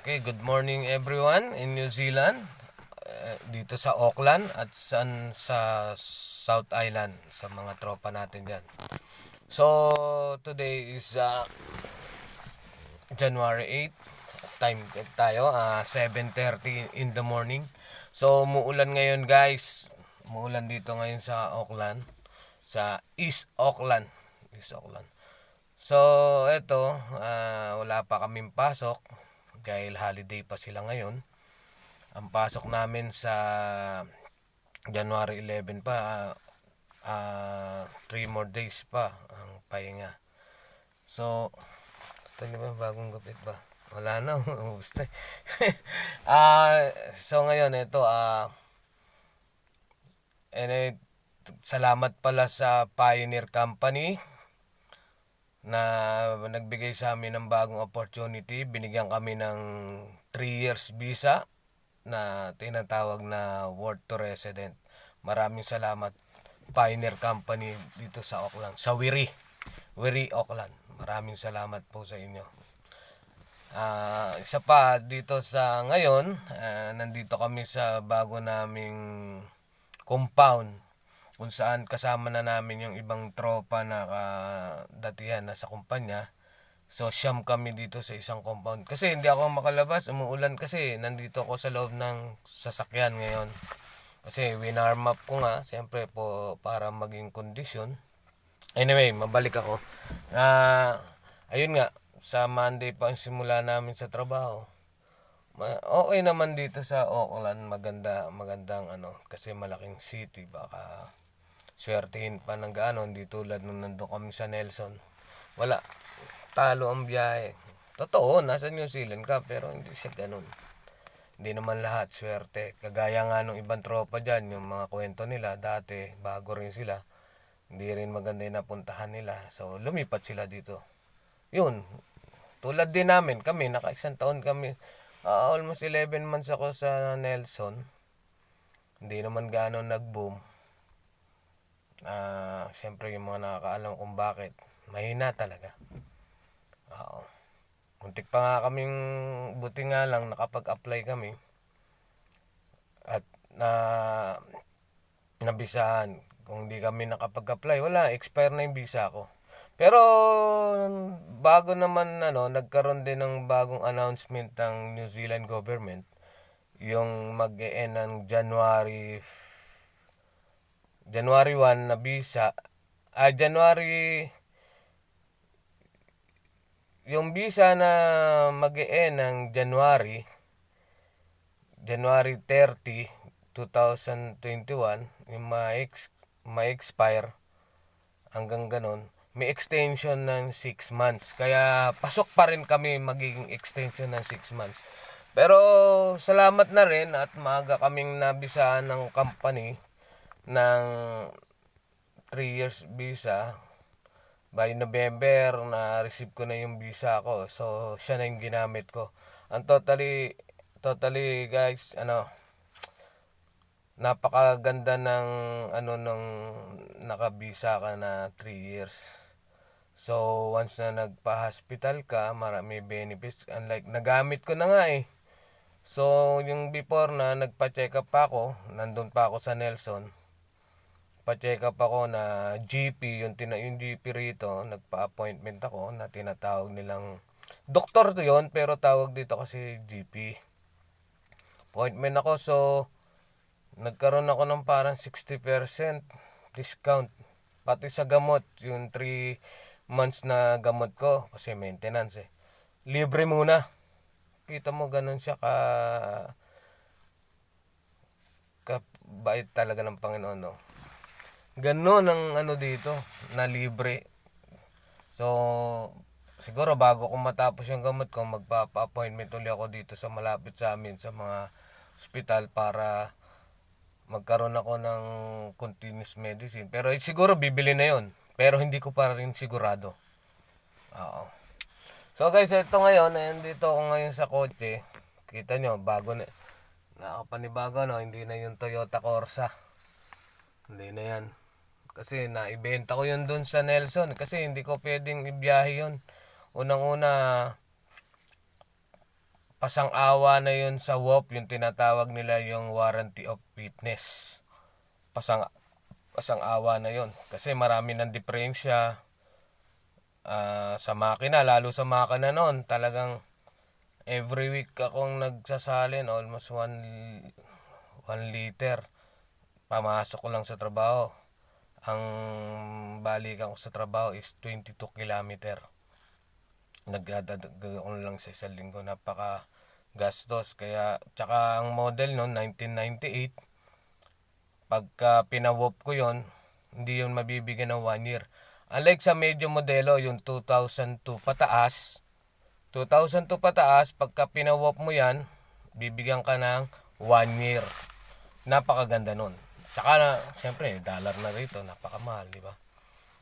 Okay, good morning everyone in New Zealand, dito sa Auckland at sa South Island, sa mga tropa natin dyan. So, today is January 8, time check tayo, 7:30 in the morning. So, umuulan ngayon guys, umuulan dito ngayon sa Auckland, sa East Auckland. So, eto, wala pa kaming pasok dahil holiday pa sila ngayon. Ang pasok namin sa January 11 pa, 3 more days pa ang pahinga. So, gusto niyo ba bagong gupit ba? Wala na, ubus na. So ngayon, ito, salamat pala sa Pioneer Company na nagbigay sa amin ng bagong opportunity. Binigyan kami ng 3 years visa na tinatawag na Work to Resident. Maraming salamat Pioneer Company dito sa Auckland, sa Wiri, Auckland. Maraming salamat po sa inyo. Isa pa dito sa ngayon, nandito kami sa bago naming compound kung saan kasama na namin yung ibang tropa na datihan na sa kumpanya. So, siyam kami dito sa isang compound. Kasi hindi ako makalabas, umuulan kasi. Nandito ako sa loob ng sasakyan ngayon. Kasi winarm up ko nga, siyempre po para maging kondisyon. Anyway, mabalik ako. Ayun nga, sa Monday pa ang simula namin sa trabaho. Okay naman dito sa Auckland, magandang kasi malaking city, baka swertihin pa ng gaano, hindi tulad nung nandun kami sa Nelson. Wala, talo ang biyahe. Totoo, nasa New Zealand ka, pero hindi siya ganun. Hindi naman lahat swerte. Kagaya nga nung ibang tropa dyan, yung mga kwento nila, dati, bago rin sila, hindi rin maganda yung napuntahan nila. So, lumipat sila dito. Yun, tulad din namin, kami, naka-isang taon kami, almost 11 months ako sa Nelson. Hindi naman gaano nag-boom. Siyempre yung mga nakakaalam kung bakit, mahina talaga. Muntik pa nga kaming, buti nga lang nakapag-apply kami at nabisahan. Kung hindi kami nakapag-apply, wala, expire na yung visa ko. Pero bago naman nagkaroon din ng bagong announcement ng New Zealand government, yung mag-e-end ng January 1 na visa, yung visa na mag-e-end ng January 30, 2021, yung ma-expire hanggang ganun, may extension ng 6 months. Kaya pasok pa rin kami magiging extension ng 6 months. Pero salamat na rin at maaga kaming nabisaan ng company ng 3 years visa. By November, na-receive ko na yung visa ko. So, siya na yung ginamit ko. Ang totally guys, napakaganda ng ng nakabisa ka na 3 years. So, once na nagpa-hospital ka, marami benefits. Unlike, nagamit ko na nga eh. So, yung before na nagpa-check up pa ako, nandun pa ako sa Nelson, pa-check up ako na GP, yung GP rito, nagpa-appointment ako na tinatawag nilang doktor to yon, pero tawag dito kasi GP. Appointment ako, so nagkaroon ako ng parang 60% discount. Pati sa gamot, yung 3 months na gamot ko, kasi maintenance eh. Libre muna. Kita mo ganun siya bait talaga ng Panginoon, no? Ganun ang dito, na libre. So, siguro bago ko matapos yung gamot ko, magpapa-appointment ulit ako dito sa malapit sa amin, sa mga hospital, para magkaroon ako ng continuous medicine. Pero siguro bibili na yon, pero hindi ko pa rin sigurado. Oo. So guys, ito ngayon, nandito ako ngayon sa kotse. Kita nyo, bago na, nakapanibago, hindi na yung Toyota Corsa. Hindi na yan. Kasi naibenta ko yun dun sa Nelson. Kasi hindi ko pwedeng ibiyahe yun. Unang-una, pasang-awa na yun sa WOP, yung tinatawag nila yung warranty of fitness. Pasang-awa na yun. Kasi marami ng diferensya sa makina, lalo sa makina noon. Talagang every week akong nagsasalin, almost 1 liter. Pamasok ko lang sa trabaho. Ang balikan ko sa trabaho is 22 kilometer. Nagdadagdag ko lang sa isang linggo, napaka gastos. Kaya tsaka ang model noon 1998, pagka pinawop ko yon, hindi yun mabibigyan ng 1 year. Unlike sa medyo modelo, yung 2002 pataas, pagka pinawop mo yan, bibigyan ka ng 1 year. Napakaganda nun. Tsaka na, siyempre, dollar na rito, napakamahal, di ba?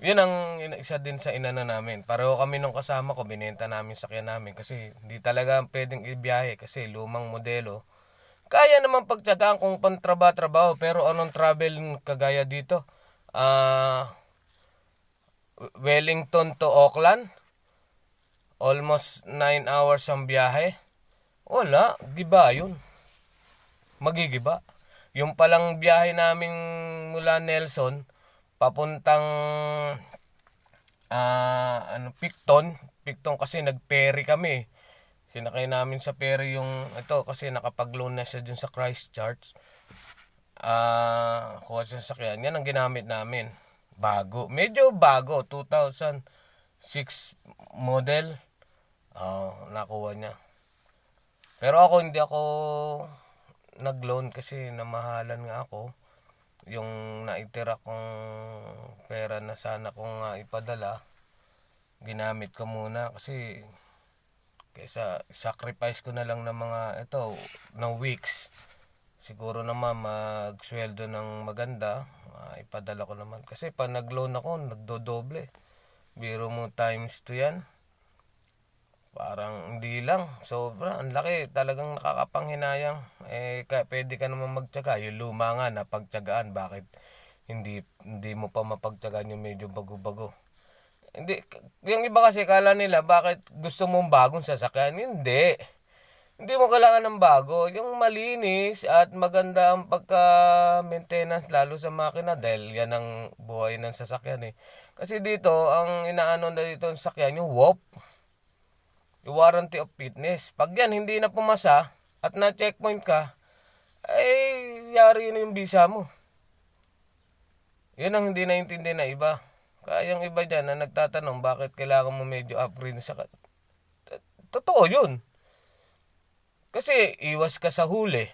Yun ang isa din sa inana namin. Pareho kami nung kasama ko, binenta namin sakyan namin kasi hindi talaga pwedeng ibiyahe kasi lumang modelo. Kaya naman pagtyagaan kung pantrabaho, pero anong travel kagaya dito? Wellington to Auckland, almost 9 hours ang biyahe. Wala, giba yun. Magigiba. Yung palang biyahe namin mula Nelson, papuntang Picton kasi nag-ferry kami. Sinakay namin sa ferry yung ito kasi nakapag-loan na siya dun sa Christchurch. Kuha siya sa sakyan. Yan ang ginamit namin. Medyo bago, 2006 model. Nakuha niya. Pero ako hindi ako nag-loan kasi namahalan nga ako. Yung naitira kong pera na sana kong ipadala, ginamit ko muna kasi kaysa sacrifice ko na lang ng mga ng weeks. Siguro naman magsweldo ng maganda, ipadala ko naman. Kasi pag nag-loan ako, nagdodoble. Biro mo times 2 yan. Parang hindi lang. Sobra, ang laki. Talagang nakakapanghinayang. Pwede ka naman magtyaga. Yung luma nga na pagtyagaan. Bakit hindi mo pa mapagtyagaan yung medyo bago-bago? Hindi. Yung iba kasi kala nila, bakit gusto mong bagong sasakyan? Hindi. Hindi mo kailangan ng bago. Yung malinis at maganda ang pagka-maintenance lalo sa makina dahil yan ang buhay ng sasakyan eh. Kasi dito, ang inaano na dito ng sasakyan, yung WOP. Yung warranty of fitness. Pag yan hindi na pumasa at na-checkpoint ka, ay yari na yung visa mo. Yun ang hindi naintindi na iba. Kaya yung iba dyan na nagtatanong bakit kailangan mo medyo upgrade sa... Totoo yun. Kasi iwas ka sa huli.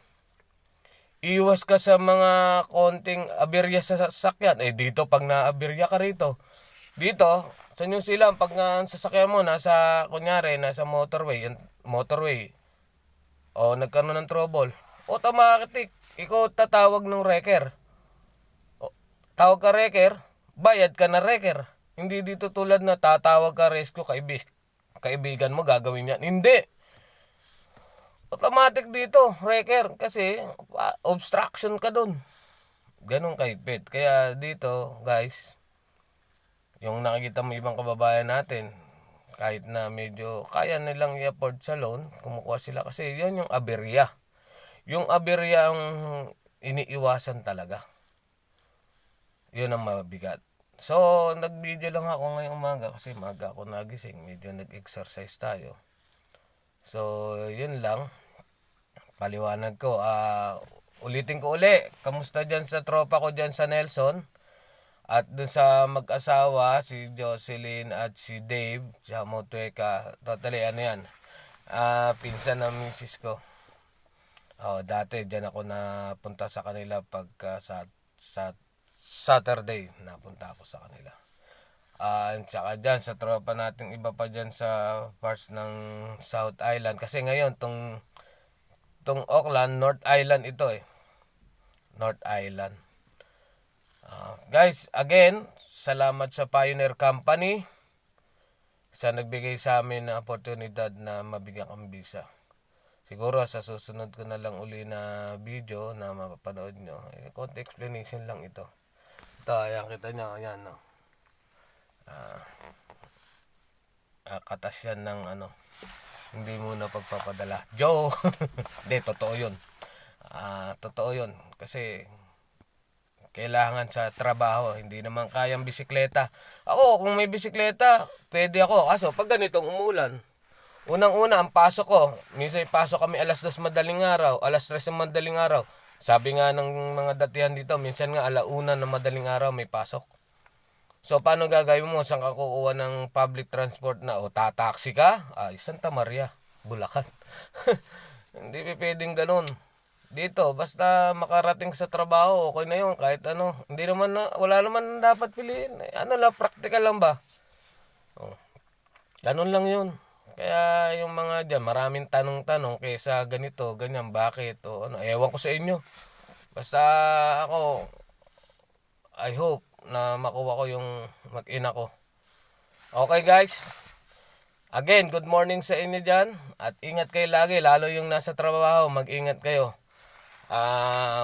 Iwas ka sa mga konting aberya sa sasakyan. Dito pag na-aberya ka rito, dito, sa New Zealand, pag sasakyan mo, nasa motorway, o nagkaroon ng trouble, automatic, ikaw tatawag ng wrecker. Tawag ka wrecker, bayad ka na wrecker. Hindi dito tulad na tatawag ka rescue, kaibigan mo, gagawin yan. Hindi. Automatic dito, wrecker, kasi obstruction ka dun. Ganun kaipit. Kaya dito, guys, yung nakikita mo ibang kababayan natin, kahit na medyo kaya nilang i-afford sa loan, kumukuha sila kasi yun yung aberya. Yung aberya ang iniiwasan talaga. Yun ang mabigat. So, nag-video lang ako ngayong umaga kasi maga ako nagising. Medyo nag-exercise tayo. So, yun lang. Paliwanag ko. Ulitin ko uli. Kamusta dyan sa tropa ko dyan sa Nelson? At dun sa mag-asawa, si Jocelyn at si Dave, sa Motueka, totally yan, pinsan ng misis ko. Dati dyan ako napunta sa kanila pagka sa Saturday, napunta ako sa kanila. Tsaka dyan sa tropa nating iba pa dyan sa parts ng South Island. Kasi ngayon, tong Auckland, North Island ito eh. North Island. Guys, again, salamat sa Pioneer Company sa nagbigay sa amin ng oportunidad na mabigyan kami visa. Siguro sa susunod ko na lang uli na video na mapapanood nyo. Konti explanation lang ito. Ito, ayan, kita nyo, ayan, no. Katas yan ng Hindi muna pagpapadala. Joe! Hindi, totoo yun. Totoo yun. Kasi kailangan sa trabaho, hindi naman kayang bisikleta. Ako, kung may bisikleta, pwede ako. Kaso, pag ganitong umulan, unang-una, ang pasok ko, minsan pasok kami alas 2 madaling araw, alas 3 ng madaling araw. Sabi nga ng mga datihan dito, minsan nga alauna ng madaling araw may pasok. So, paano gagawin mo? Saan ka kukuha ng public transport na? O, tataksi ka? Santa Maria, Bulacan. Hindi pwedeng ganun. Dito, basta makarating sa trabaho, okay na yun. Kahit ano, hindi naman na, wala naman dapat piliin. Ano lang, practical lang ba? O, ganun lang yun. Kaya yung mga dyan, maraming tanong-tanong kaysa ganito, ganyan, bakit? O, ano, ewan ko sa inyo. Basta ako, I hope na makuha ko yung mag-ina ko. Okay guys, again, good morning sa inyo dyan. At ingat kayo lagi, lalo yung nasa trabaho, mag-ingat kayo.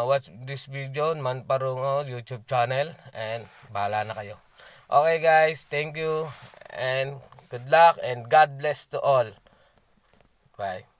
Watch this video, Man Parungo YouTube channel. And bahala na kayo. Okay guys, thank you. And good luck and God bless to all. Bye.